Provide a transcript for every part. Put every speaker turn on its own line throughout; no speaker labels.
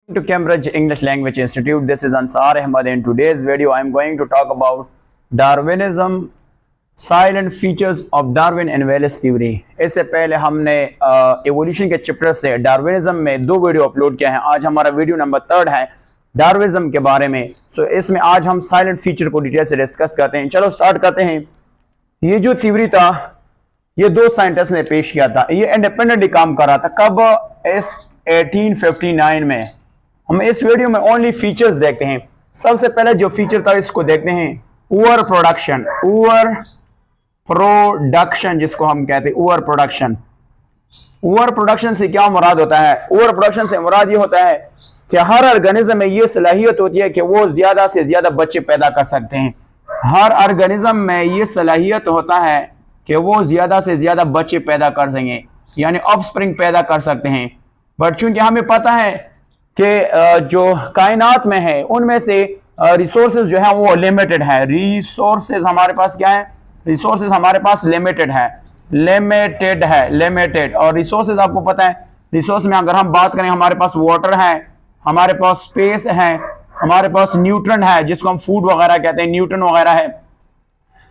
To Cambridge English Language Institute. This is Ansar Ahmad. In today's video I am going to talk about Darwinism, silent features of Darwin and Wallace theory. इससे पहले हमने evolution के chapter से Darwinism में 2 video upload किए हैं। आज हमारा वीडियो नंबर 3 है डार्विनिज्म के बारे में। इसमें आज हम साइलेंट फीचर को डिटेल से डिस्कस करते हैं। चलो स्टार्ट करते हैं। ये जो थ्योरी था ये 2 साइंटिस्ट ने पेश किया था। ये इंडिपेंडेंटली काम कर रहा था। कब? इस 1859 में। हम इस वीडियो में ओनली फीचर्स देखते हैं। सबसे पहले जो फीचर था इसको देखते हैं, ओवर प्रोडक्शन। ओवर प्रोडक्शन जिसको हम कहते हैं ओवर प्रोडक्शन। ओवर प्रोडक्शन से क्या मुराद होता है? ओवर प्रोडक्शन से मुराद ये होता है कि हर ऑर्गेनिज्म में ये सलाहियत होती है कि वो ज्यादा से ज्यादा बच्चे पैदा कर सकते हैं। हर ऑर्गेनिज्म में ये सलाहियत होता है कि वो ज्यादा से ज्यादा बच्चे पैदा कर सकें, यानी ऑफस्प्रिंग पैदा कर सकते हैं। बट चूंकि हमें पता है कि जो कायनात में है उनमें से रिसोर्सेज जो है वो लिमिटेड है। रिसोर्सेज हमारे पास क्या है? रिसोर्सेज हमारे पास लिमिटेड है, लिमिटेड। और रिसोर्सेज आपको पता है, रिसोर्स में अगर हम बात करें हमारे पास वाटर है, हमारे पास स्पेस है, हमारे पास न्यूट्रन है जिसको हम फूड वगैरह कहते हैं, न्यूट्रन वगैरह है।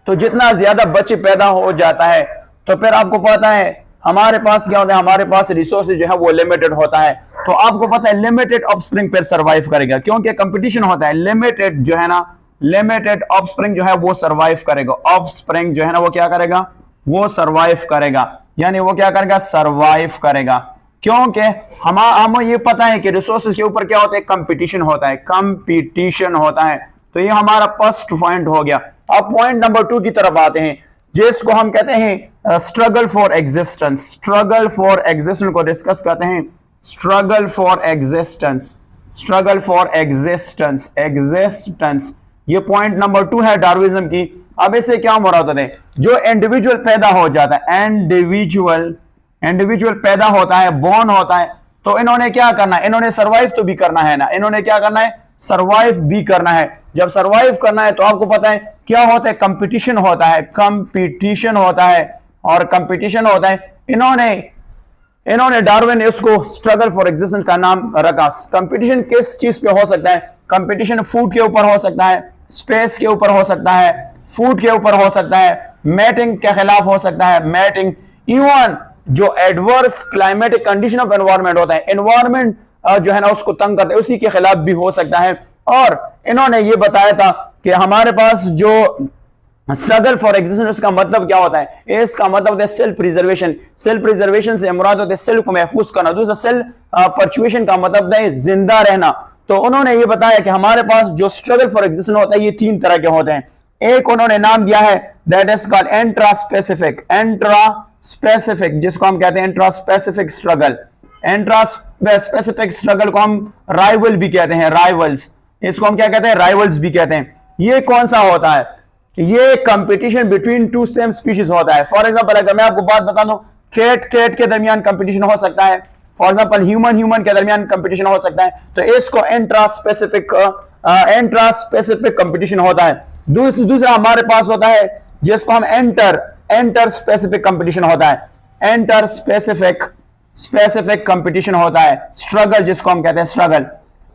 तो जितना ज्यादा बच्चे पैदा हो जाता है तो फिर आपको पता है हमारे पास क्या होता है, हमारे पास रिसोर्सेज जो है वो लिमिटेड होता है। तो आपको पता है लिमिटेड ऑफस्प्रिंग पर सरवाइव करेगा, क्योंकि कंपटीशन होता है। लिमिटेड जो है ना, लिमिटेड ऑफस्प्रिंग जो है वो सरवाइव करेगा। ऑफस्प्रिंग जो है ना वो क्या करेगा? वो सरवाइव करेगा, यानी वो क्या करेगा? सरवाइव करेगा। क्योंकि हमें ये पता है कि रिसोर्सेज के ऊपर क्या होता है? कंपटीशन होता है, कंपटीशन होता है। तो ये हमारा फर्स्ट पॉइंट हो गया। अब पॉइंट नंबर 2 की तरफ आते हैं, जिसको हम कहते हैं struggle for existence. Struggle for existence को डिस्कस करते हैं। Struggle for existence, struggle for existence, existence, ये पॉइंट नंबर 2 है डार्विनिज्म की। अब इससे क्या मुराद है? जो इंडिविजुअल पैदा हो जाता है, इंडिविजुअल पैदा होता है, बोर्न होता है, तो इन्होंने क्या करना है? इन्होंने सर्वाइव तो भी करना है ना। इन्होंने क्या करना है? सर्वाइव भी करना है। जब सर्वाइव करना है तो आपको पता है क्या होता है? कंपटीशन होता है, कंपटीशन होता है। और कंपटीशन होता है, इन्होंने डार्विन ने उसको स्ट्रगल फॉर एग्जिस्टेंस का नाम रखा। कंपटीशन किस चीज पे हो सकता है? कंपटीशन फूड के ऊपर हो सकता है, स्पेस के ऊपर हो सकता है, फूड के ऊपर हो सकता है, मैटिंग के खिलाफ हो सकता है, मैटिंग। इवन जो adverse climatic condition of environment होता है, एनवायरनमेंट जो है ना उसको तंग करता है, उसी के खिलाफ भी हो सकता है। और इन्होंने ये बताया था कि हमारे पास जो स्ट्रगल फॉर एग्जिस्टेंस उसका मतलब क्या होता है? इसका मतलब होता है सेल्फ प्रिजर्वेशन। सेल्फ प्रिजर्वेशन से मुराद होता है सेल्फ को महफूज करना। दूसरा सेल्फ परचुएशन का मतलब है जिंदा रहना। तो उन्होंने ये बताया कि हमारे पास जो स्ट्रगल फॉर एग्जिस्टेंस होता है ये 3 तरह के होते हैं। एक उन्होंने नाम दिया है that is called intraspecific, intraspecific जिसको हम कहते हैं इंट्रास्पेसिफिक स्ट्रगल। इंट्रास्पेसिफिक स्ट्रगल को हम राइवल भी कहते हैं, राइवल्स। इसको हम क्या कहते हैं? राइवल्स भी कहते हैं। ये कौन सा होता है? ये कंपटीशन बिटवीन 2 सेम स्पीशीज होता है। फॉर एग्जांपल अगर मैं आपको बात बता दूं, कैट के दरमियान कंपटीशन हो सकता है, फॉर एग्जांपल ह्यूमन के दरमियान कंपटीशन हो सकता है। तो इसको इंट्रास्पेसिफिक कंपटीशन होता है। दूसरा हमारे पास होता है जिसको हम एंटर स्पेसिफिक कंपटीशन होता है। एंटर स्पेसिफिक कंपटीशन होता है। स्ट्रगल जिसको हम कहते हैं स्ट्रगल,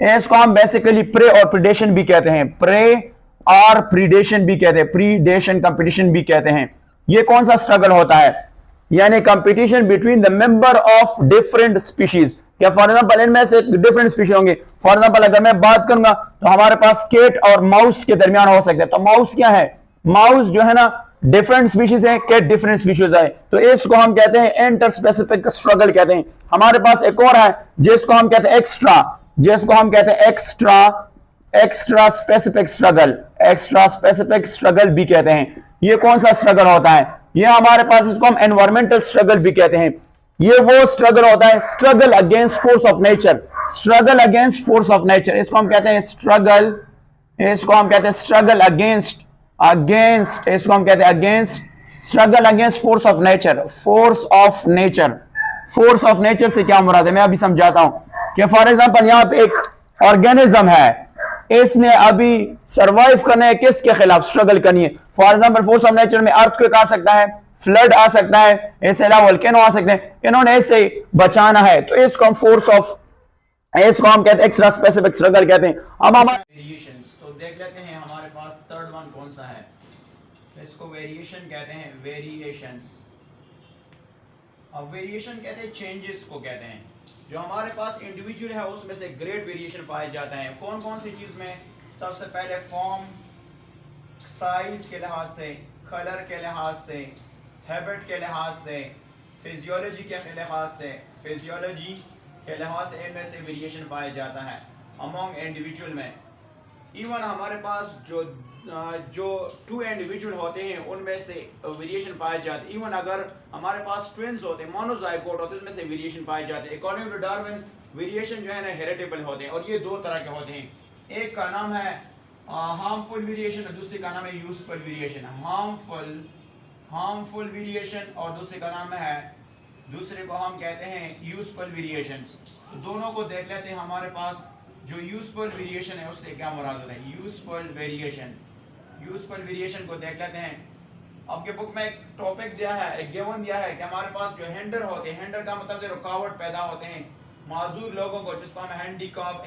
इसको हम बेसिकली प्रे और प्रीडेशन भी कहते हैं, प्रे और प्रीडेशन भी कहते हैं, प्रीडेशन कंपटीशन भी कहते हैं। ये कौन सा स्ट्रगल होता है? यानी competition between the member of different species. क्या फॉर एग्जांपल इनमें से डिफरेंट स्पीशीज होंगे। फॉर एग्जांपल अगर मैं बात करूंगा तो हमारे पास केट और माउस के दरमियान हो सकते हैं। तो माउस क्या है? माउस जो है ना डिफरेंट स्पीशीज है, केट डिफरेंट स्पीशीज है। तो इसको हम कहते हैं इंटर स्पेसिफिक स्ट्रगल कहते हैं। हमारे पास एक और है जिसको हम कहते हैं extra specific struggle, extra specific struggle भी कहते हैं। ये कौन सा स्ट्रगल होता है? ये हमारे पास इसको हम एनवायरमेंटल स्ट्रगल भी कहते हैं। ये वो स्ट्रगल होता है struggle against force of nature, struggle against force of nature. इसको हम कहते हैं स्ट्रगल, इसको हम कहते हैं स्ट्रगल अगेंस्ट, इसको हम कहते हैं against, struggle against force of nature, force of nature. Force of nature से क्या मुराद है मैं अभी समझाता हूं। कि फॉर एग्जांपल यहां पे एक ऑर्गेनिज्म है, इसने अभी सरवाइव करना है, किसके खिलाफ स्ट्रगल करनी है। For example force of nature में अर्थक्वेक आ सकता है, फ्लड आ सकता है, इससे अलावा वोल्केनो आ सकते हैं। इन्होंने इससे बचाना है तो इसको हम फोर्स ऑफ इसको हम कहते हैं एक्स्ट्रा स्पेसिफिक स्ट्रगल कहते हैं। अब हमारे वेरिएशंस तो देख लेते हैं हमारे पास थर्ड वन कौन सा है, इसको वेरिएशन कहते हैं, वेरिएशंस। अब वेरिएशन कहते हैं चेंजेस को कहते हैं, जो हमारे पास इंडिविजुअल है उसमें से ग्रेट वेरिएशन पाए जाते हैं। कौन कौन सी चीज में? सबसे पहले फॉर्म, साइज के लिहाज से, कलर के लिहाज से, हैबिट के लिहाज से, फिजियोलॉजी के लिहाज से, फिजियोलॉजी के लिहाज से इनमें से वेरिएशन पाया जाता है अमॉन्ग इंडिविजुअल में। इवन हमारे पास जो टू इंडिविजुअल होते हैं उनमें से वेरिएशन पाए जाते हैं। इवन अगर हमारे पास ट्विन्स होते हैं, मोनोजाइगोट होते हैं, उसमें से वेरिएशन पाए जाते हैं। अकॉर्डिंग टू डार्विन वेरिएशन जो है ना हेरिटेबल होते हैं, और ये दो तरह के होते हैं। एक का नाम है हार्मफुल वेरिएशन और दूसरे का नाम है यूजफुल वेरिएशन। हार्मफुल वेरिएशन और दूसरे का नाम है, दूसरे को हम कहते हैं यूजफुल वेरिएशंस। तो दोनों को देख लेते हैं। हमारे पास जो यूजफुल वेरिएशन है उससे क्या मुराद होता है? यूजफुल वेरिएशन को देख लेते हैं। आपके बुक में एक टॉपिक दिया है, एक गिवन दिया है कि हमारे पास जो हैंडर होते हैं, हैंडर का मतलब रुकावट पैदा होते हैं माजूर लोगों को, जिसको हम हैंडीकैप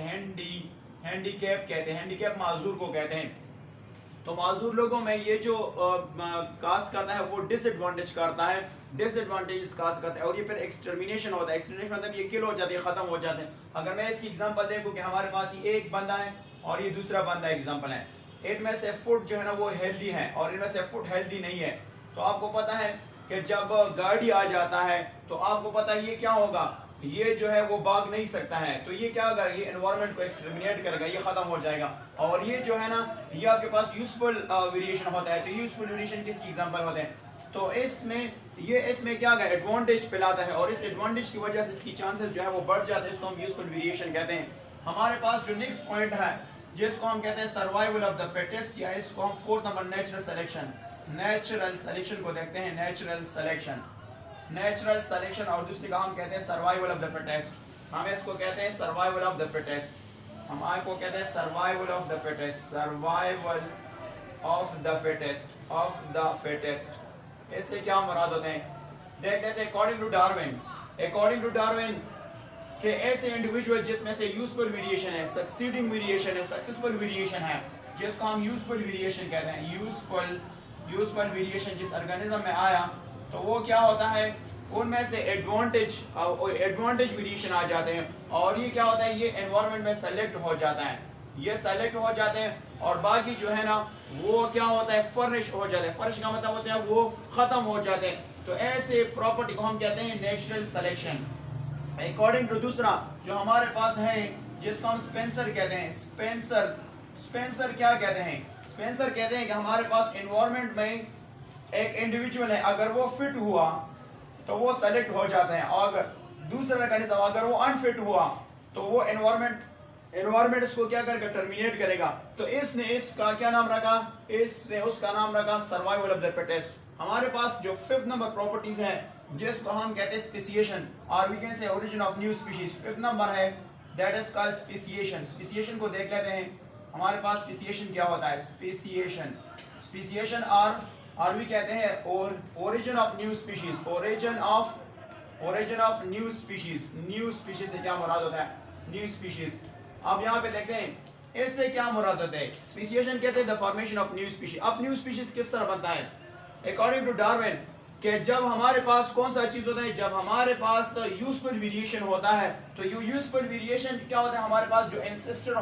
कहते हैं, हैंडीकैप माजूर को कहते हैं। तो माजूर लोगों में ये जो कास्ट करता है वो डिसएडवांटेज करता है, डिसएडवांटेज कास्ट करता है, और ये फिर एक्सटर्मिनेशन होता है। एक्सटर्मिनेशन मतलब ये किल हो जाती है, खत्म हो जाते हैं। अगर मैं इसकी एग्जांपल देखूं कि हमारे पास ये एक बंदा है और ये दूसरा बंदा एग्जांपल है, इनमें से फुट जो है ना वो हेल्दी है और इनमें से फुट हेल्दी नहीं है। तो आपको पता है कि जब गाड़ी आ जाता है तो आपको पता है ये क्या होगा, ये जो है वो भाग नहीं सकता है। तो ये क्या अगर ये एनवायरनमेंट को एक्सटर्मिनेट करेगा, ये खत्म हो जाएगा। और ये जो है ना ये आपके पास यूजफुल वेरिएशन होता है। तो यूजफुल वेरिएशन किसकी एग्जांपल होते हैं? तो इसमें क्या है, एडवांटेज पिलाता है, और इस एडवांटेज की वजह से इसकी चांसेस जो है वो बढ़ जाते हैं। इसको हम यूजफुल वेरिएशन कहते हैं। हमारे पास जो नेक्स्ट पॉइंट है जिसको हम कहते हैं सर्वाइवल ऑफ द फिटेस्ट, या इसको हम फोर्थ नंबर नेचुरल सिलेक्शन को देखते हैं। नेचुरल सिलेक्शन और दूसरी का हम कहते हैं सर्वाइवल ऑफ द फिटेस्ट। हम इसको कहते हैं सर्वाइवल ऑफ द फिटेस्ट, हम आपको कहते हैं सर्वाइवल ऑफ द फिटेस्ट। इससे क्या मुराद होते हैं देख लेते हैं। अकॉर्डिंग टू डार्विन कि ऐसे इंडिविजुअल जिसमें से यूजफुल वेरिएशन है, सक्सीडिंग वेरिएशन है, सक्सेसफुल वेरिएशन है, जिसको हम यूजफुल वेरिएशन कहते हैं। यूजफुल वेरिएशन जिस ऑर्गेनिज्म में आया तो वो क्या होता है, उनमें से एडवांटेज वेरिएशन आ जाते हैं। और ये क्या होता है, ये एनवायरनमेंट में सेलेक्ट हो जाता है, ये सेलेक्ट हो जाते हैं, और बाकी जो है ना वो क्या होता है, फर्निश हो जाते हैं। फर्निश का मतलब होता है वो खत्म हो जाते हैं। तो ऐसे प्रॉपर्टी को हम कहते हैं नेचुरल सिलेक्शन। अकॉर्डिंग टू दूसरा जो हमारे पास है जिसको हम स्पेंसर कहते हैं। स्पेंसर क्या कहते हैं? स्पेंसर कहते हैं कि हमारे पास एनवायरनमेंट में एक इंडिविजुअल है, अगर वो फिट हुआ तो वो सेलेक्ट हो जाता है, और अगर दूसरा मैकेनिज्म अगर वो अनफिट हुआ तो वो एनवायरनमेंट इसको क्या करेगा, टर्मिनेट करेगा। तो इसने इसका क्या नाम रखा, इसने उसका नाम रखा सर्वाइवल ऑफ द फिटेस्ट। हमारे पास जो फिफ्थ नंबर प्रॉपर्टीज है जिसको हम कहते हैं स्पेसिएशन, और we can say origin of new species. Fifth number है that is called speciation. Speciation को देख लेते हैं। हमारे पास स्पेसिएशन क्या होता है? स्पेसिएशन और भी कहते हैं origin of new species. Origin of new species. New species से क्या मुराद होता है? New species. अब यहाँ पे देखते हैं इससे क्या मुराद होता है। स्पेसिएशन कहते हैं the formation of new species. अब न्यू स्पीशीज किस तरह बनता है? अकॉर्डिंग टू डार्विन कि जब हमारे पास कौन सा चीज होता है, जब हमारे पास यूजफुल वेरिएशन होता है। तो यूजफुल वेरिएशन क्या होता है, हमारे पास जो एंसेस्टर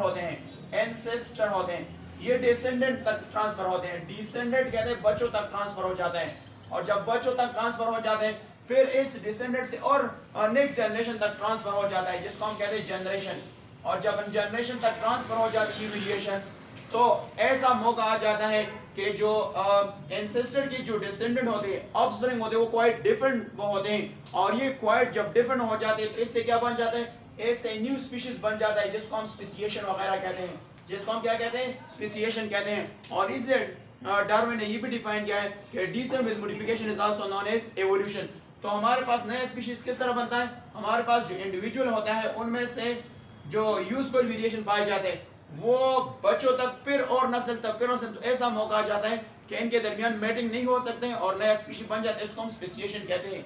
होते हैं ये डिसेंडेंट तक ट्रांसफर होते हैं। डिसेंडेंट कहते हैं बच्चों तक ट्रांसफर हो जाते हैं, और जब बच्चों तक ट्रांसफर हो जाते हैं फिर इस डिसेंडेंट से और नेक्स्ट जनरेशन तक ट्रांसफर हो जाता है, जिसको हम कहते हैं जनरेशन। और जब जनरेशन तक ट्रांसफर हो जाती है वेरिएशंस, तो ऐसा मौका आ जाता है कि जो एंसेस्टर की जो डिसेंडेंट होते हैं, ऑफस्प्रिंग होते हैं, वो क्वाइट डिफरेंट वो होते हैं। और ये क्वाइट जब डिफरेंट हो जाते हैं तो इससे क्या बन जाता है, इससे न्यू स्पीशीज बन जाता है, जिसको हम स्पेसिएशन वगैरह कहते हैं, जिसको हम क्या कहते हैं, स्पेसिएशन कहते हैं। और इसे डार्विन ने ये भी डिफाइन किया है कि descent with modification is also known as evolution. तो हमारे पास नया स्पीशीज किस तरह बनता है, हमारे पास जो इंडिविजुअल होता है उनमें से जो यूजफुल वेरिएशन पाए जाते हैं वो बच्चों तक फिर और नस्ल तक फिर नस्ल, तो ऐसा मौका आ जाता है कि इनके दरमियान मैटिंग नहीं हो सकते हैं और नया स्पीशीज बन जाता है। इसको हम स्पेसिएशन कहते हैं।